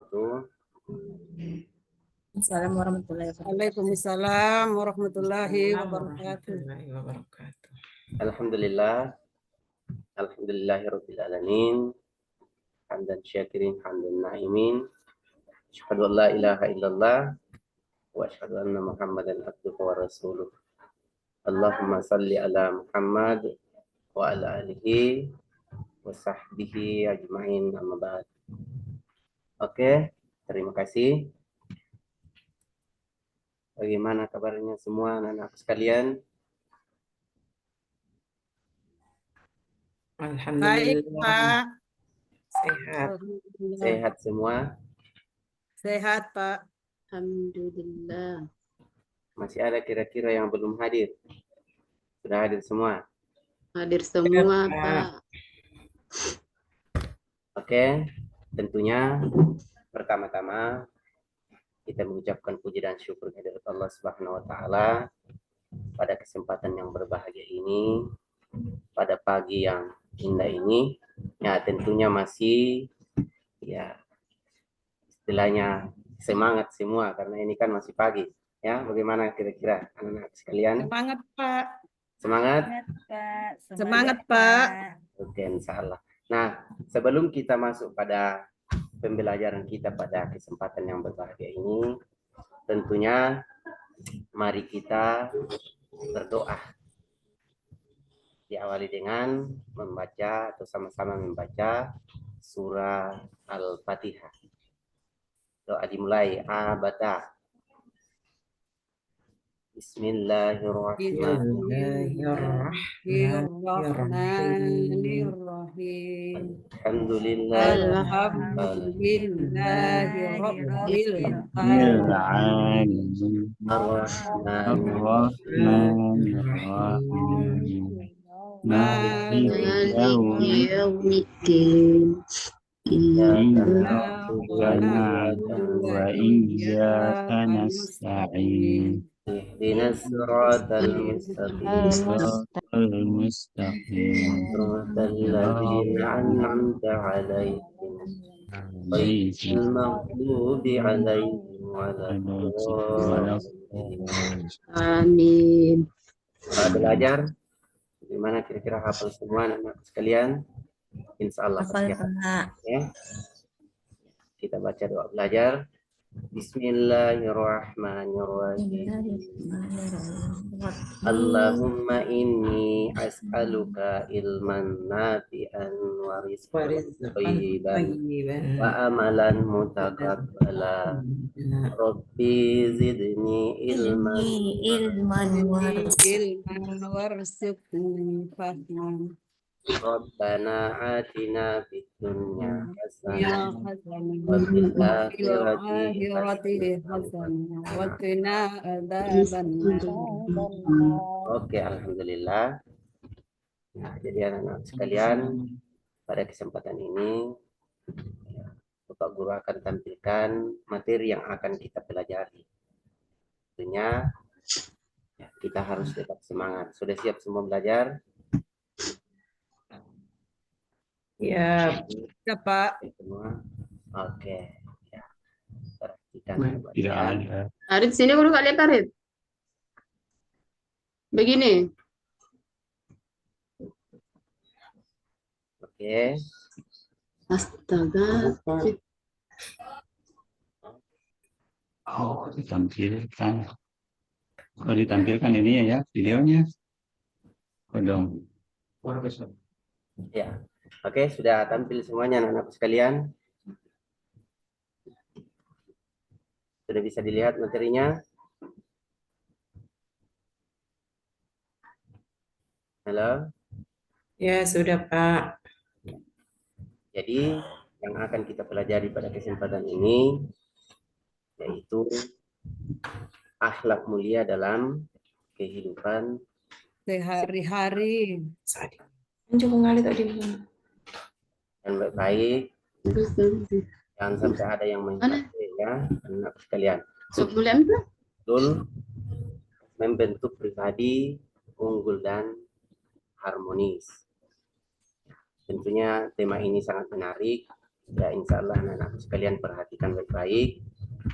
wabarakatuh. Assalamualaikum warahmatullahi wabarakatuh. Waalaikumsalam warahmatullahi wabarakatuh. Alhamdulillah. Alhamdulillahirabbil alamin. Hamdan syakirin hamdan na'imin. Asyhadu an la ilaha illallah wa asyhadu anna Muhammadan abduhu wa rasuluh. Allahumma salli ala Muhammad wa ala alihi wa sahbihi ajma'in, amma ba'd. Oke, terima kasih. Bagaimana kabarnya semua anak-anak sekalian? Baik, Pak. Sehat. Alhamdulillah. Sehat semua. Sehat, Pak. Alhamdulillah. Masih ada kira-kira yang belum hadir? Sudah hadir semua? Hadir semua, Pak. Oke, tentunya pertama-tama kita mengucapkan puji dan syukur kehadirat Allah Subhanahu wa taala pada kesempatan yang berbahagia ini, pada pagi yang indah ini. Ya, tentunya masih ya istilahnya semangat semua karena ini kan masih pagi. Ya, bagaimana kira-kira anak-anak sekalian? Semangat, Pak. Semangat? Semangat, Pak. Oke, insyaallah. Nah, sebelum kita masuk pada pembelajaran kita pada kesempatan yang berbahagia ini, tentunya mari kita berdoa. Diawali dengan membaca atau sama-sama membaca surah Al-Fatihah. Doa dimulai. Abata. Bismillahirrahmanirrahim. Alhamdulillah. Alhamdulillahirabbil العالمين Ar-Rahman. الرحمن الرحيم مالك يوم Yaumiddin. إياك نعبد وإياك نستعين Ihdinas siratal mustaqim. صراط المستقيم Siratal ladzina an'amta 'alaihim. Ghairil maghdubi 'alaihim waladdallin. Amin. Para belajar, gimana kira-kira hafal semua anak-anak sekalian? Insya Allah pasti hafal. Ya. Kita baca doa belajar. Bismillahirrahmanirrahim. Allahumma inni as'aluka ilman nafi'an wa rizqan thayyiban wa amalan mutaqabbala. Rabbi zidni ilman ilman warzuqni fahman. Rabbana atina fid dunya Ya hasanah hasanah wa fil wa fil akhirati akhirati hasanah wa qina adzabannar. Oke, alhamdulillah. Nah, jadi anak-anak sekalian, pada kesempatan ini ya, Bapak Guru akan tampilkan materi yang akan kita pelajari. Tentunya ya, kita harus tetap semangat. Sudah siap semua belajar? Ya, Pak. Semua. Oke. Ya. Perhatikan tidak ya. ada. Arit, sini guru kalian Arit. Begini. Oke. Astaga. Oh, ditampilkan. Oh, ditampilkan ini ya videonya. Oh, dong. Ya. Oke, sudah tampil semuanya anak-anak sekalian. Sudah bisa dilihat materinya? Halo? Ya, sudah, Pak. Jadi, yang akan kita pelajari pada kesempatan ini yaitu akhlak mulia dalam kehidupan Sehari-hari. Cukup ngali tadi. yang baik-baik. Jangan sampai ada yang mencapai ya, anak sekalian. Betul, membentuk pribadi unggul dan harmonis. Tentunya tema ini sangat menarik Ya, insya Allah anak-anak sekalian perhatikan baik-baik.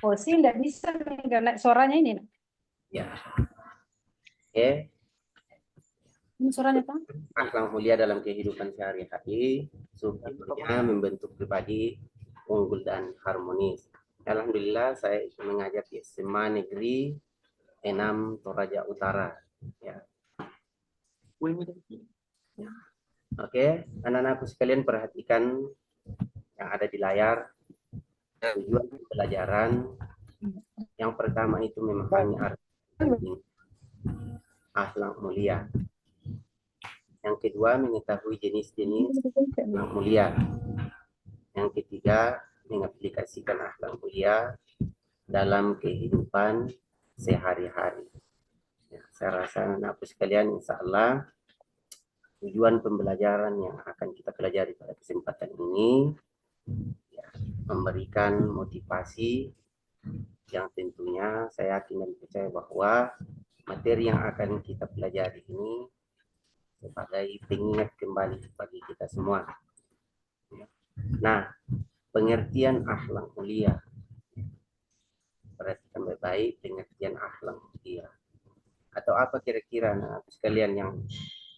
Oh sih, nggak bisa nih, suaranya ini. Ya, oke. Ini suaranya Pak. Akhlak mulia dalam kehidupan sehari-hari, subjeknya membentuk pribadi unggul dan harmonis. Alhamdulillah saya mengajar di SMA Negeri 6 Toraja Utara. Ya. Oke, anak-anakku sekalian perhatikan yang ada di layar. Tujuan pelajaran yang pertama itu memahami arti akhlak mulia. Yang kedua, mengetahui jenis-jenis akhlak mulia. Yang ketiga, mengaplikasikan akhlak mulia dalam kehidupan sehari-hari. Ya, saya rasa anak-anakku sekalian, insya Allah tujuan pembelajaran yang akan kita pelajari pada kesempatan ini ya, memberikan motivasi yang tentunya saya yakin dan percaya bahwa materi yang akan kita pelajari ini sebagai pengingat kembali bagi kita semua. Nah, pengertian akhlak mulia. Perhatikan baik-baik pengertian akhlak mulia. Atau apa kira-kira anak sekalian yang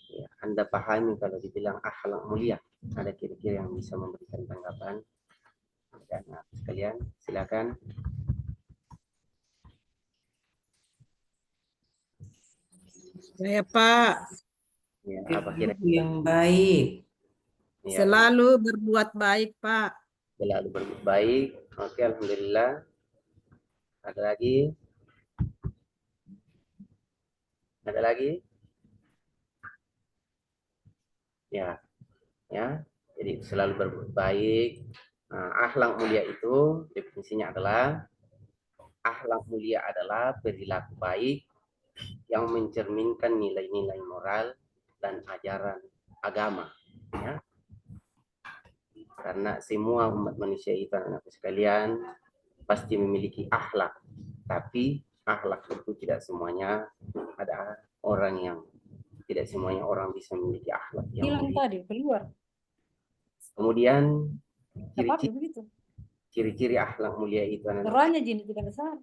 ya, Anda pahami kalau dibilang akhlak mulia? Ada kira-kira yang bisa memberikan tanggapan? Anak sekalian, silakan. Ya Pak, Ya, apa kira-kira Yang baik. ya, selalu berbuat baik Pak. selalu berbuat baik? Oke, alhamdulillah. Ada lagi? Ada lagi? Ya, ya. Jadi selalu berbuat baik. Nah, akhlak mulia itu definisinya adalah akhlak mulia adalah perilaku baik yang mencerminkan nilai-nilai moral dan ajaran agama. Ya. Karena semua umat manusia itu anak-anak sekalian pasti memiliki akhlak, tapi akhlak itu tidak semuanya ada orang yang tidak semuanya orang bisa memiliki akhlak yang Hilang mulia. tadi, keluar. Kemudian Apa ciri-ciri begitu? ciri-ciri akhlak mulia itu anak-anak Suaranya jadi tidak besar.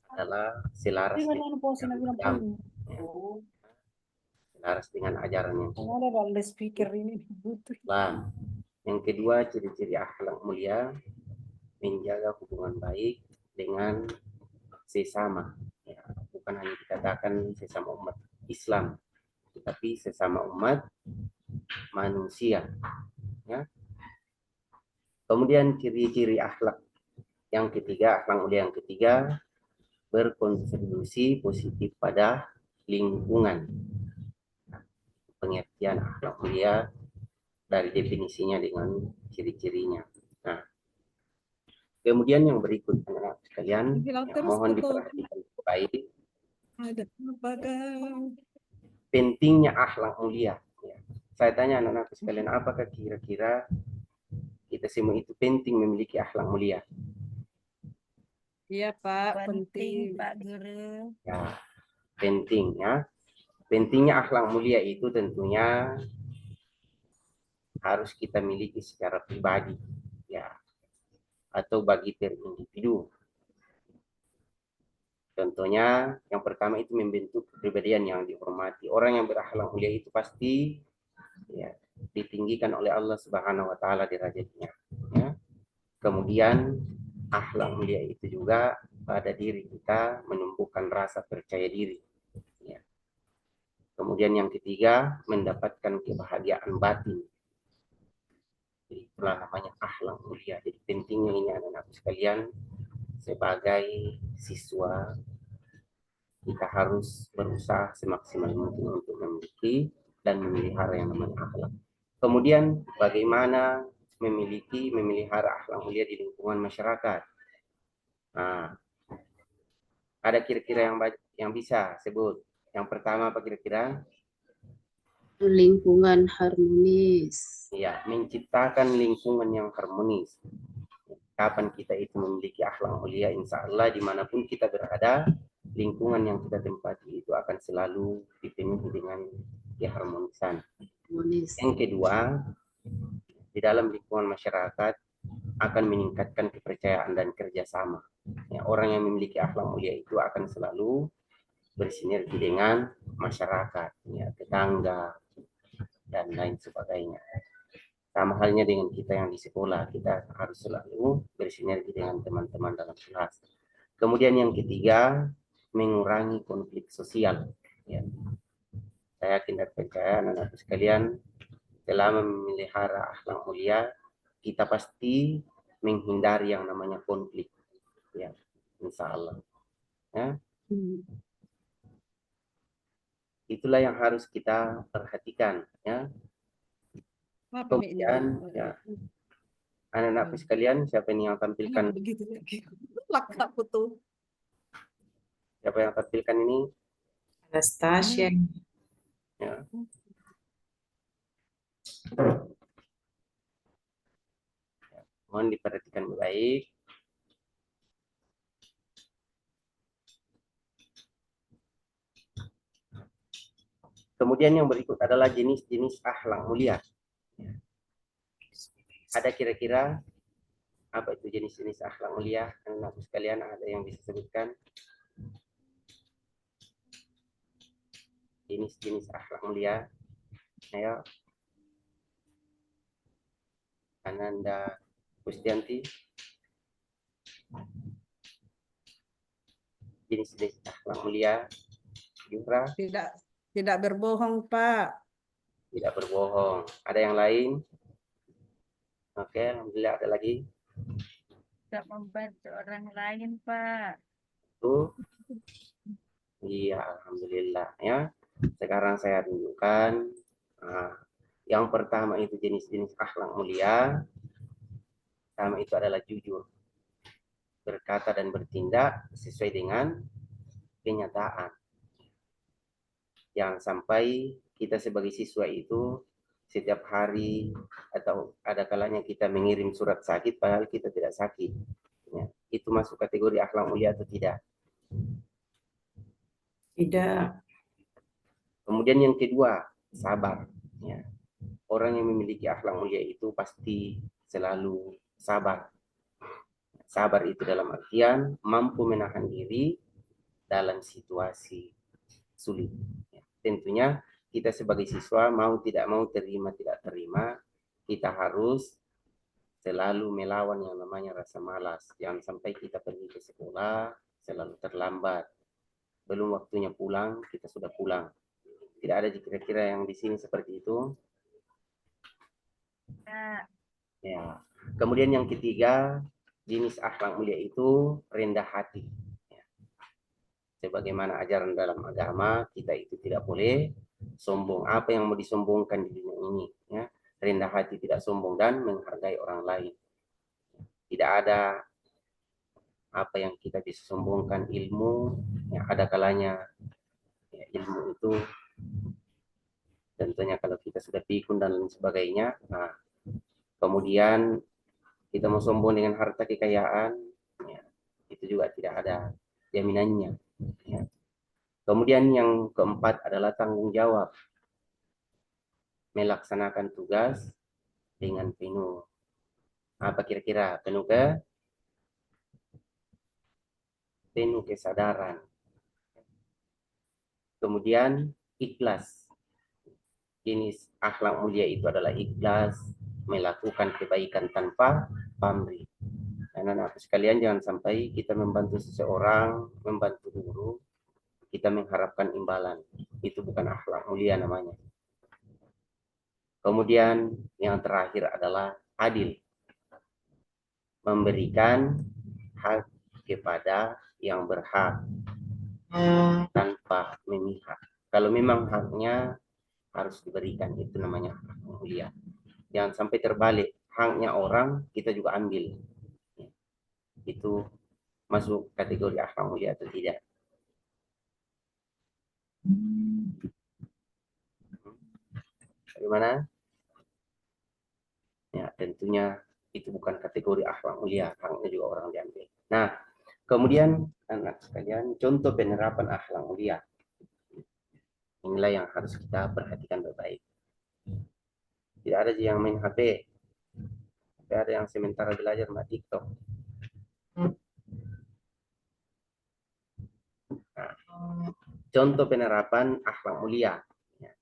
adalah selaras Dia dengan kan posisi bilang Islam, oh, selaras dengan ajaran yang ada dalam speaker ini butuh. Islam. Yang kedua, ciri-ciri akhlak mulia menjaga hubungan baik dengan sesama. Ya, bukan hanya dikatakan sesama umat Islam, tetapi sesama umat manusia. Ya. Kemudian ciri-ciri akhlak yang ketiga, akhlak mulia yang ketiga, berkontribusi positif pada lingkungan. Pengertian akhlak mulia dari definisinya dengan ciri-cirinya. Nah, kemudian yang berikut anak sekalian, Bilang ya, terus mohon betul. diperhatikan baik Ada apakah? pentingnya akhlak mulia. Ya. Saya tanya anak-anak sekalian, apakah kira-kira kita semua itu penting memiliki akhlak mulia? Iya Pak, penting. Pak Guru. Ya, penting ya. Pentingnya akhlak mulia itu tentunya harus kita miliki secara pribadi, ya, atau bagi per individu. Contohnya, yang pertama itu membentuk kepribadian yang dihormati. Orang yang berakhlak mulia itu pasti ya, ditinggikan oleh Allah Subhanahu wa taala derajatnya. Ya. Kemudian akhlak mulia itu juga pada diri kita menumbuhkan rasa percaya diri. Ya. Kemudian yang ketiga, mendapatkan kebahagiaan batin. Jadi itulah namanya akhlak mulia. Jadi pentingnya ini anak-anak sekalian, sebagai siswa kita harus berusaha semaksimal mungkin untuk memiliki dan memelihara yang namanya akhlak. Kemudian bagaimana memelihara akhlak mulia di lingkungan masyarakat. Nah, ada kira-kira yang bisa sebut. Yang pertama apa kira-kira? Lingkungan harmonis. Ya, menciptakan lingkungan yang harmonis. Kapan kita itu memiliki akhlak mulia, insya Allah dimanapun kita berada, lingkungan yang kita tempati itu akan selalu dipenuhi dengan keharmonisan. Harmonis. Yang kedua, di dalam lingkungan masyarakat akan meningkatkan kepercayaan dan kerjasama. Ya, orang yang memiliki akhlak mulia itu akan selalu bersinergi dengan masyarakat, ya, tetangga, dan lain sebagainya. Sama halnya dengan kita yang di sekolah, kita harus selalu bersinergi dengan teman-teman dalam kelas. Kemudian yang ketiga, mengurangi konflik sosial. Ya. Saya yakin dan percaya anak-anak sekalian, selama memelihara akhlak mulia, kita pasti menghindari yang namanya konflik. Ya, insya Allah. Ya. Itulah yang harus kita perhatikan. Ya. Kemudian, ya, anak-anak sekalian, siapa ini yang tampilkan? Begitu lagi. Laka tuh. Siapa yang tampilkan ini? Anastasia. Ya. Mohon diperhatikan baik. Kemudian yang berikut adalah jenis-jenis akhlak mulia. Ada kira-kira apa itu jenis-jenis akhlak mulia? Anak-anak sekalian, ada yang bisa sebutkan? Jenis-jenis akhlak mulia. Ayo. Ananda Kustianti. Jenis-jenis akhlak mulia. Jura. Tidak berbohong, Pak. Tidak berbohong. Ada yang lain? Oke, alhamdulillah, ada lagi. Tidak membantu orang lain, Pak. Tuh. Iya, alhamdulillah ya. Sekarang saya tunjukkan. Nah, yang pertama itu jenis-jenis akhlak mulia. Pertama itu adalah jujur, berkata dan bertindak sesuai dengan kenyataan. Jangan sampai kita sebagai siswa itu setiap hari atau ada kalanya kita mengirim surat sakit padahal kita tidak sakit. Ya, itu masuk kategori akhlak mulia atau tidak? Tidak. Kemudian yang kedua, sabar. Ya. Orang yang memiliki akhlak mulia itu pasti selalu sabar. Sabar itu dalam artian mampu menahan diri dalam situasi sulit. Ya. Tentunya kita sebagai siswa mau tidak mau, terima tidak terima, kita harus selalu melawan yang namanya rasa malas. Jangan sampai kita pergi ke sekolah selalu terlambat. Belum waktunya pulang, kita sudah pulang. Tidak ada kira-kira yang di sini seperti itu. Ya. Kemudian yang ketiga, jenis akhlak mulia itu rendah hati. Ya. Sebagaimana ajaran dalam agama, kita itu tidak boleh sombong. Apa yang mau disombongkan di dunia ini? Ya. Rendah hati, tidak sombong, dan menghargai orang lain. Tidak ada apa yang kita bisa sombongkan, ilmu. Ya, ada kalanya ya, ilmu itu tentunya kalau kita sudah pikun dan lain sebagainya. Nah, kemudian kita mau sombong dengan harta kekayaan, ya, itu juga tidak ada jaminannya. Ya. Kemudian yang keempat adalah tanggung jawab, melaksanakan tugas dengan penuh. Apa kira-kira? Penuh kesadaran. Kemudian ikhlas. Jenis akhlak mulia itu adalah ikhlas, melakukan kebaikan tanpa pamrih. Anak-anak sekalian, jangan sampai kita membantu seseorang, membantu guru, kita mengharapkan imbalan. Itu bukan akhlak mulia namanya. Kemudian yang terakhir adalah adil. Memberikan hak kepada yang berhak tanpa memihak. Kalau memang haknya harus diberikan, itu namanya akhlak mulia. Jangan sampai terbalik, haknya orang kita juga ambil. Itu masuk kategori akhlak mulia atau tidak? Bagaimana? Ya, tentunya itu bukan kategori akhlak mulia, haknya juga orang diambil. Nah, kemudian anak sekalian, contoh penerapan akhlak mulia. Inilah yang harus kita perhatikan baik-baik. Tidak ada yang main HP. Sampai ada yang sementara belajar sama TikTok. Nah, contoh penerapan akhlak mulia. Ya,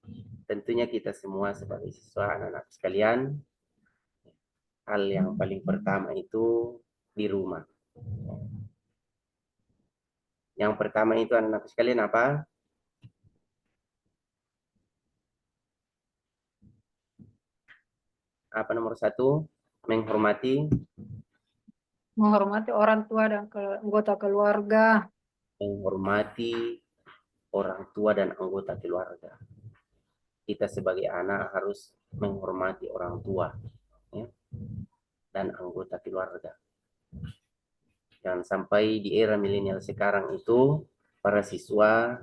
tentunya kita semua sebagai siswa, anak-anak sekalian, hal yang paling pertama itu di rumah. Yang pertama itu anak-anak sekalian apa? Apa nomor satu? Menghormati Menghormati orang tua dan anggota keluarga. menghormati orang tua dan anggota keluarga. Kita sebagai anak harus menghormati orang tua, ya, dan anggota keluarga. Jangan sampai di era milenial sekarang itu para siswa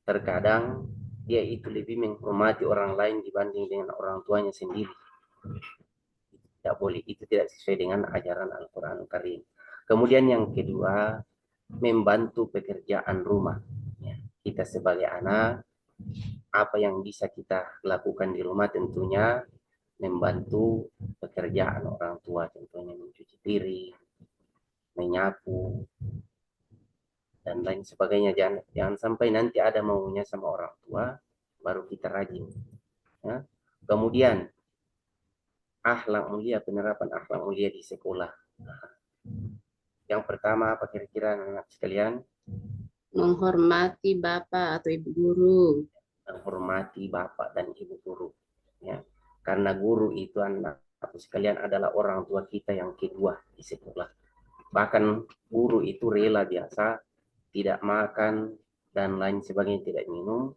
terkadang dia itu lebih menghormati orang lain dibanding dengan orang tuanya sendiri. Tidak boleh, itu tidak sesuai dengan ajaran Al-Quran Karim. Kemudian yang kedua, membantu pekerjaan rumah. Ya, kita sebagai anak, apa yang bisa kita lakukan di rumah tentunya membantu pekerjaan orang tua, contohnya mencuci piring, menyapu, dan lain sebagainya. Jangan sampai nanti ada maunya sama orang tua, baru kita rajin. Ya. Kemudian, akhlak mulia, penerapan akhlak mulia di sekolah. Yang pertama, apa kira-kira anak sekalian? menghormati bapak atau ibu guru. Menghormati bapak dan ibu guru. Ya. Karena guru itu anak sekalian adalah orang tua kita yang kedua di sekolah. Bahkan guru itu rela biasa tidak makan dan lain sebagainya, tidak minum,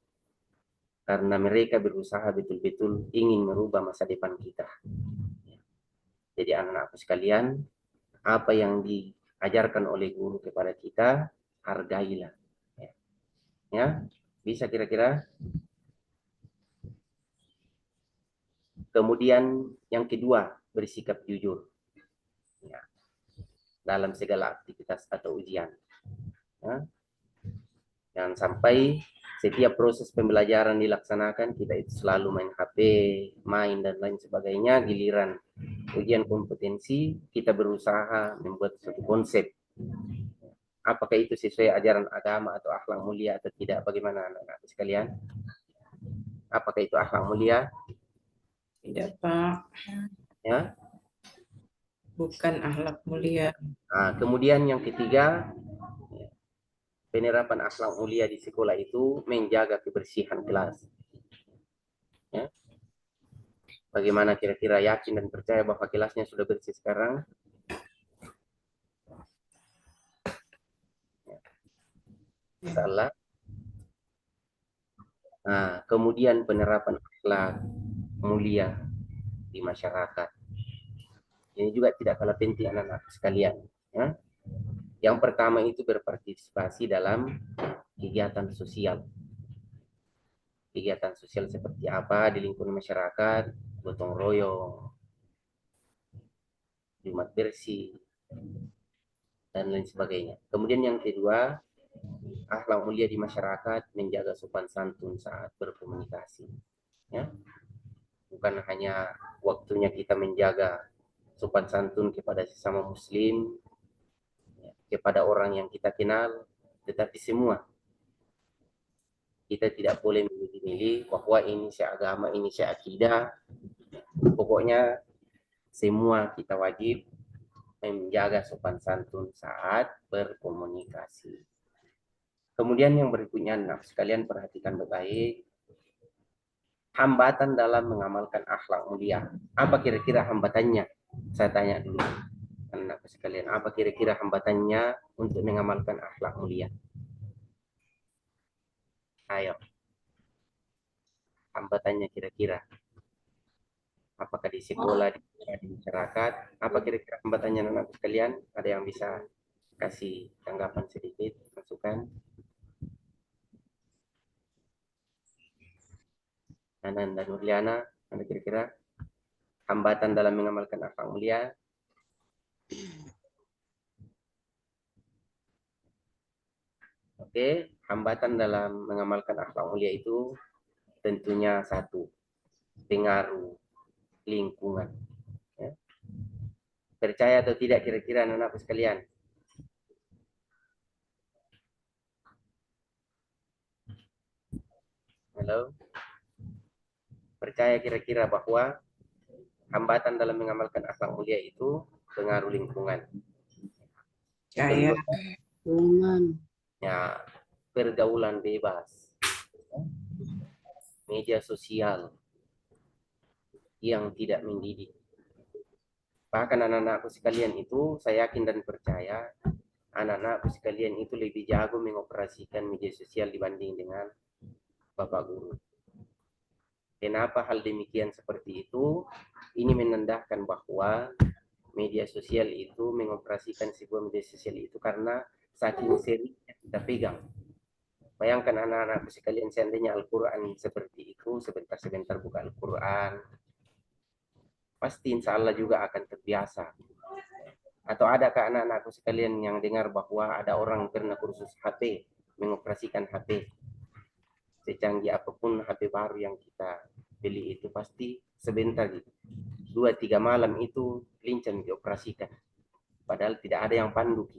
karena mereka berusaha betul-betul ingin merubah masa depan kita. Jadi anak-anak sekalian, apa yang diajarkan oleh guru kepada kita, hargailah. Ya, bisa kira-kira. Kemudian yang kedua, bersikap jujur. Ya, dalam segala aktivitas atau ujian. Ya. Jangan sampai setiap proses pembelajaran dilaksanakan kita itu selalu main HP, main dan lain sebagainya. Giliran ujian kompetensi kita berusaha membuat suatu konsep. Apakah itu sesuai ajaran agama atau akhlak mulia atau tidak? Bagaimana anak-anak sekalian? Apakah itu akhlak mulia? Tidak, Pak. Ya. Bukan akhlak mulia. Nah, kemudian yang ketiga, penerapan akhlak mulia di sekolah itu menjaga kebersihan kelas. Ya. Bagaimana kira-kira yakin dan percaya bahwa kelasnya sudah bersih sekarang? Insyaallah. Nah, kemudian penerapan akhlak mulia di masyarakat. Ini juga tidak kalah penting anak-anak sekalian. Ya. Yang pertama itu berpartisipasi dalam kegiatan sosial. Kegiatan sosial seperti apa di lingkungan masyarakat, gotong royong, jumat bersih, dan lain sebagainya. Kemudian yang kedua, akhlak mulia di masyarakat menjaga sopan santun saat berkomunikasi. Ya. Bukan hanya waktunya kita menjaga sopan santun kepada sesama muslim, kepada orang yang kita kenal, tetapi semua. Kita tidak boleh memilih bahwa ini seagama, ini seakidah. Pokoknya semua kita wajib menjaga sopan santun saat berkomunikasi. Kemudian yang berikutnya, anak sekalian perhatikan baik-baik. Hambatan dalam mengamalkan akhlak mulia. Apa kira-kira hambatannya? Saya tanya dulu. Anak sekalian, apa kira-kira hambatannya untuk mengamalkan akhlak mulia? Ayo. Hambatannya kira-kira. Apakah di sekolah, di masyarakat? Apa kira-kira hambatannya anak sekalian? Ada yang bisa kasih tanggapan sedikit, masukan? Nanan dan Nurliana, ada kira-kira hambatan dalam mengamalkan akhlak mulia? Oke, hambatan dalam mengamalkan akhlak mulia itu tentunya satu, pengaruh lingkungan. Ya. Percaya atau tidak kira-kira anak-anakku sekalian? Halo? Percaya kira-kira bahwa hambatan dalam mengamalkan akhlak mulia itu pengaruh lingkungan. Percaya. Lingkungan. Ya, pergaulan bebas. Media sosial yang tidak mendidik. Bahkan anak-anakku sekalian itu, saya yakin dan percaya, anak-anakku sekalian itu lebih jago mengoperasikan media sosial dibanding dengan Bapak Guru. Kenapa hal demikian seperti itu? Ini menandakan bahwa media sosial itu mengoperasikan sebuah media sosial itu karena saking serinya kita pegang. Bayangkan anak-anakku sekalian, seandainya Al-Quran seperti itu, sebentar-sebentar buka Al-Quran, pasti insya Allah juga akan terbiasa. Atau adakah anak-anakku sekalian yang dengar bahwa ada orang pernah kursus HP, mengoperasikan HP? Secanggih apapun HP baru yang kita beli itu pasti sebentar gitu. 2-3 malam itu lincah dioperasikan. Padahal tidak ada yang pandu,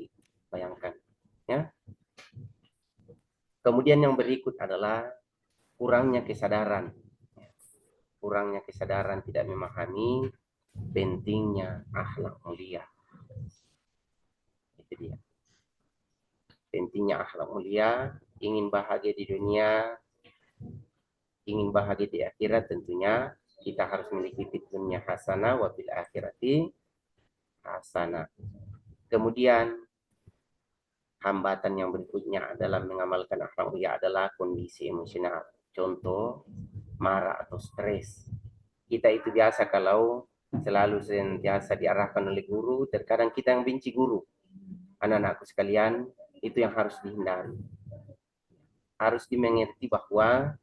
bayangkan. Ya. Kemudian yang berikut adalah kurangnya kesadaran. Kurangnya kesadaran, tidak memahami pentingnya akhlak mulia. Itu dia. Pentingnya akhlak mulia, ingin bahagia di dunia, ingin bahagia di akhirat, tentunya kita harus memiliki dunia hasanah wa fil akhirati hasanah. Kemudian hambatan yang berikutnya adalah mengamalkan akhlak mulia adalah kondisi emosional. Contoh, marah atau stres. Kita itu biasa kalau selalu senantiasa diarahkan oleh guru, terkadang kita yang benci guru. Anak-anakku sekalian, itu yang harus dihindari. Harus dimengerti bahwa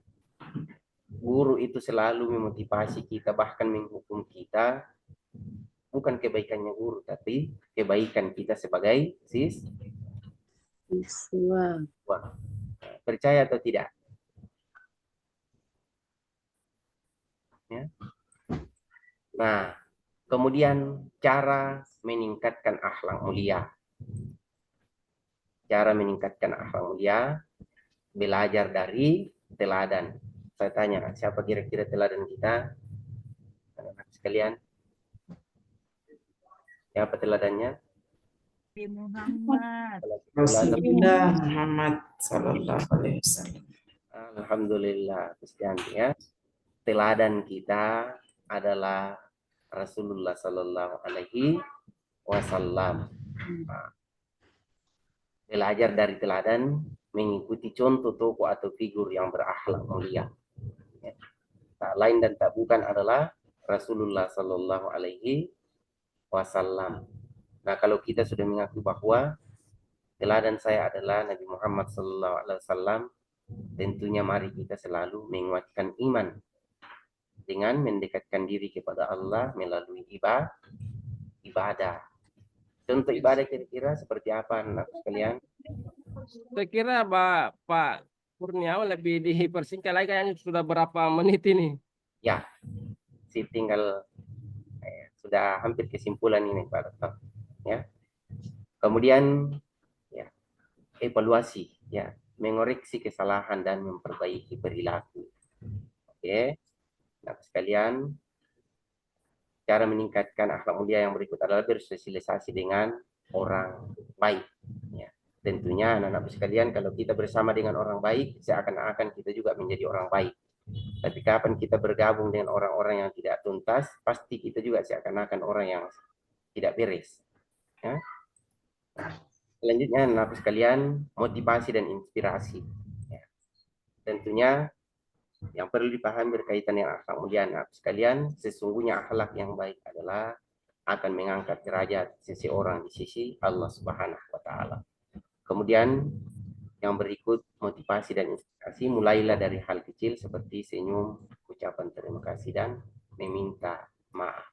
guru itu selalu memotivasi kita, bahkan menghukum kita. Bukan kebaikannya guru, tapi kebaikan kita sebagai siswa. Percaya atau tidak? Ya. Nah, kemudian cara meningkatkan akhlak mulia. Cara meningkatkan akhlak mulia, belajar dari teladan. Saya tanya, siapa kira-kira teladan kita? Anak-anak sekalian. Siapa teladannya? Nabi Muhammad. Rasulullah Muhammad Sallallahu Alaihi Wasallam. Alhamdulillah, Kristian ya. Teladan kita adalah Rasulullah Sallallahu Alaihi Wasallam. Belajar dari teladan, mengikuti contoh tokoh atau figur yang berakhlak mulia. Tak lain dan tak bukan adalah Rasulullah Sallallahu Alaihi Wasallam. Nah, kalau kita sudah mengaku bahwa teladan saya adalah Nabi Muhammad Sallallahu Alaihi Wasallam, tentunya mari kita selalu menguatkan iman dengan mendekatkan diri kepada Allah melalui ibadah. Contoh ibadah kira-kira seperti apa, anak sekalian? Saya kira Pak Kurniawan lebih dipersingkat lagi, kayaknya sudah berapa menit ini. Ya, si tinggal sudah hampir kesimpulan ini, Pak Dokter. Ya. Kemudian ya, evaluasi, ya, mengoreksi kesalahan dan memperbaiki perilaku. Oke. Nah, sekalian, cara meningkatkan akhlak mulia yang berikut adalah bersosialisasi dengan orang baik. Ya. Tentunya anak-anak sekalian, kalau kita bersama dengan orang baik, seakan-akan kita juga menjadi orang baik. Tapi kapan kita bergabung dengan orang-orang yang tidak tuntas, pasti kita juga seakan-akan orang yang tidak beres. Ya. Selanjutnya, anak-anak sekalian, motivasi dan inspirasi. Ya. Tentunya yang perlu dipahami berkaitan dengan akhlak mulia, anak sekalian, sesungguhnya akhlak yang baik adalah akan mengangkat derajat seseorang di sisi Allah Subhanahu wa Ta'ala. Kemudian yang berikut, motivasi dan inspirasi, mulailah dari hal kecil seperti senyum, ucapan terima kasih, dan meminta maaf.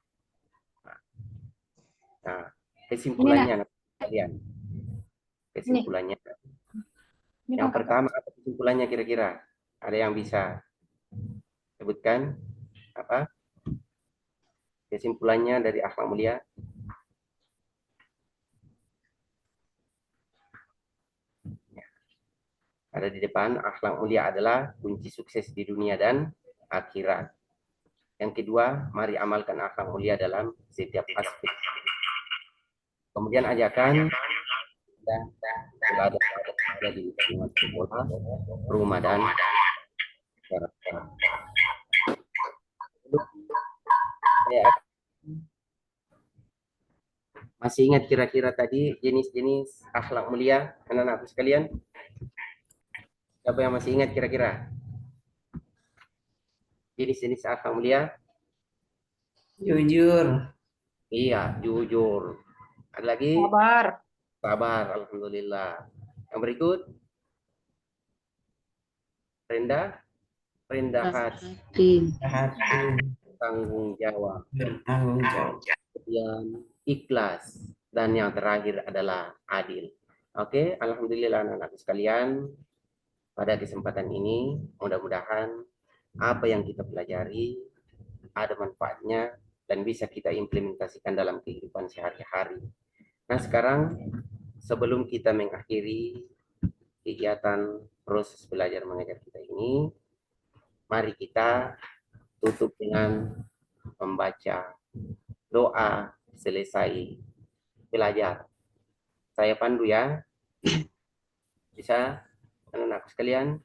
Nah, kesimpulannya, anak sekalian, kesimpulannya, yang pertama, apa kesimpulannya kira-kira? Ada yang bisa sebutkan apa kesimpulannya dari akhlak mulia? Ada di depan, akhlak mulia adalah kunci sukses di dunia dan akhirat. Yang kedua, mari amalkan akhlak mulia dalam setiap aspek. Kemudian ajakan dan ada di lingkungan sekolah, rumah dan masyarakat. Masih ingat kira-kira tadi jenis-jenis akhlak mulia, anak-anakku sekalian? Siapa yang masih ingat kira-kira? Jenis-jenis akhlak mulia? Jujur. Iya, jujur. Ada lagi? Sabar. Sabar, alhamdulillah. Yang berikut? Rendah hati, Hati. tanggung jawab, Bertanggung jawab. kemudian ikhlas, dan yang terakhir adalah adil. Oke, alhamdulillah anak-anak sekalian. Pada kesempatan ini, mudah-mudahan apa yang kita pelajari ada manfaatnya dan bisa kita implementasikan dalam kehidupan sehari-hari. Nah, sekarang sebelum kita mengakhiri kegiatan proses belajar mengajar kita ini, mari kita tutup dengan membaca doa selesai belajar. Saya pandu ya. Bisa anak-anak sekalian?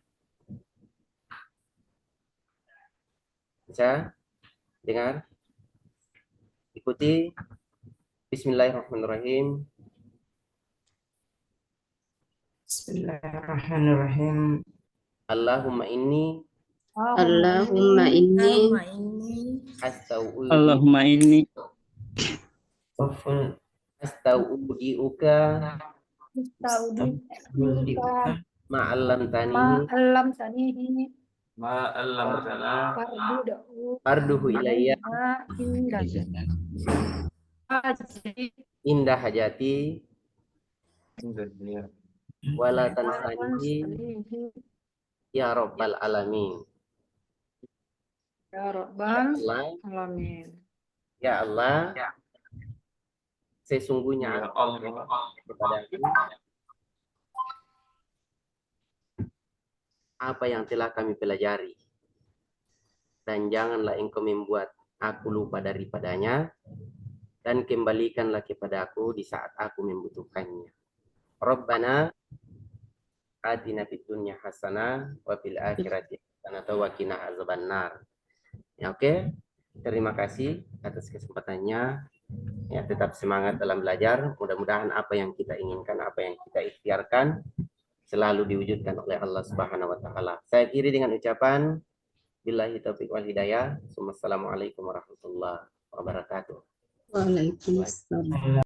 Bisa dengar? Ikuti. Bismillahirrahmanirrahim. Bismillahirrahmanirrahim. Allahumma inni Allahumma inni Allahumma inni astaudiuka Astagfiruka. ma'allamtani Ma'alam sanihi. Ma'allamtana farduhu ilayya indah hajati wala tansanihi ya rabbal alamin. Ya Rabbal Allah, Alamin. ya Allah, sesungguhnya kepadaku apa yang telah kami pelajari, dan janganlah engkau membuat aku lupa daripadanya, dan kembalikanlah kepadaku di saat aku membutuhkannya. Rabbana atina fid dunya hasanah wa fil akhirati hasanah wa qina azabannar. Ya, oke. Terima kasih atas kesempatannya. Ya, tetap semangat dalam belajar. Mudah-mudahan apa yang kita inginkan, apa yang kita ikhtiarkan selalu diwujudkan oleh Allah Subhanahu wa taala. Saya akhiri dengan ucapan billahi taufiq wal hidayah. Wassalamualaikum warahmatullahi wabarakatuh. Waalaikumsalam.